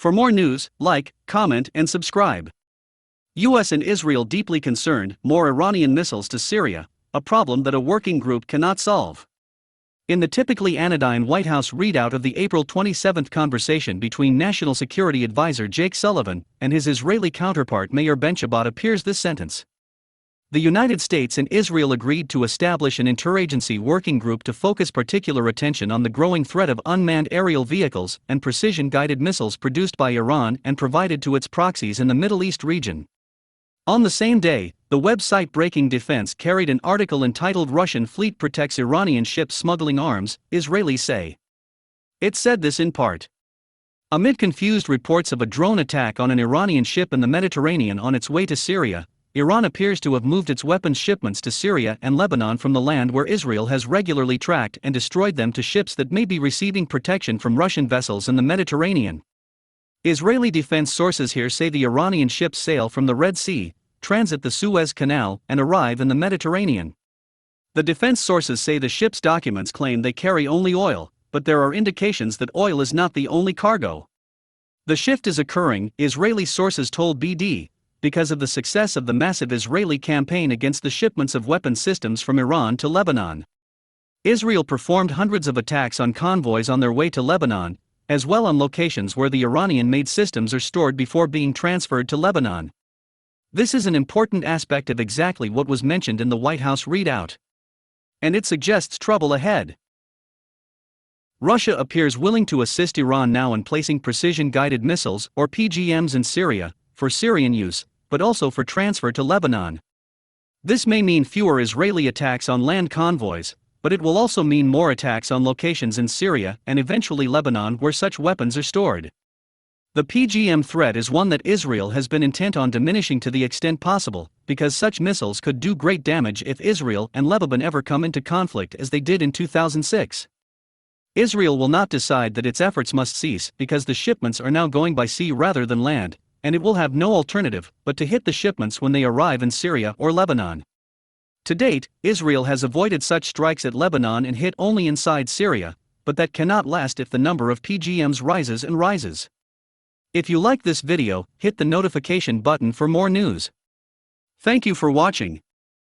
For more news, like, comment, and subscribe. US and Israel deeply concerned, more Iranian missiles to Syria, a problem that a working group cannot solve. In the typically anodyne White House readout of the April 27 conversation between National Security Advisor Jake Sullivan and his Israeli counterpart Meir Ben-Shabbat appears this sentence. The United States and Israel agreed to establish an interagency working group to focus particular attention on the growing threat of unmanned aerial vehicles and precision-guided missiles produced by Iran and provided to its proxies in the Middle East region. On the same day, the website Breaking Defense carried an article entitled "Russian Fleet Protects Iranian Ships Smuggling Arms," Israelis say. It said this in part. Amid confused reports of a drone attack on an Iranian ship in the Mediterranean on its way to Syria, Iran appears to have moved its weapons shipments to Syria and Lebanon from the land where Israel has regularly tracked and destroyed them to ships that may be receiving protection from Russian vessels in the Mediterranean. Israeli defense sources here say the Iranian ships sail from the Red Sea, transit the Suez Canal, and arrive in the Mediterranean. The defense sources say the ship's documents claim they carry only oil, but there are indications that oil is not the only cargo. The shift is occurring, Israeli sources told BD, because of the success of the massive Israeli campaign against the shipments of weapon systems from Iran to Lebanon. Israel performed hundreds of attacks on convoys on their way to Lebanon, as well on locations where the Iranian-made systems are stored before being transferred to Lebanon. This is an important aspect of exactly what was mentioned in the White House readout. And it suggests trouble ahead. Russia appears willing to assist Iran now in placing precision-guided missiles, or PGMs, in Syria, for Syrian use, but also for transfer to Lebanon. This may mean fewer Israeli attacks on land convoys, but it will also mean more attacks on locations in Syria and eventually Lebanon where such weapons are stored. The PGM threat is one that Israel has been intent on diminishing to the extent possible, because such missiles could do great damage if Israel and Lebanon ever come into conflict as they did in 2006. Israel will not decide that its efforts must cease because the shipments are now going by sea rather than land, and it will have no alternative but to hit the shipments when they arrive in Syria or Lebanon. To date, Israel has avoided such strikes at Lebanon and hit only inside Syria, but that cannot last if the number of PGMs rises and rises. If you like this video, hit the notification button for more news. Thank you for watching.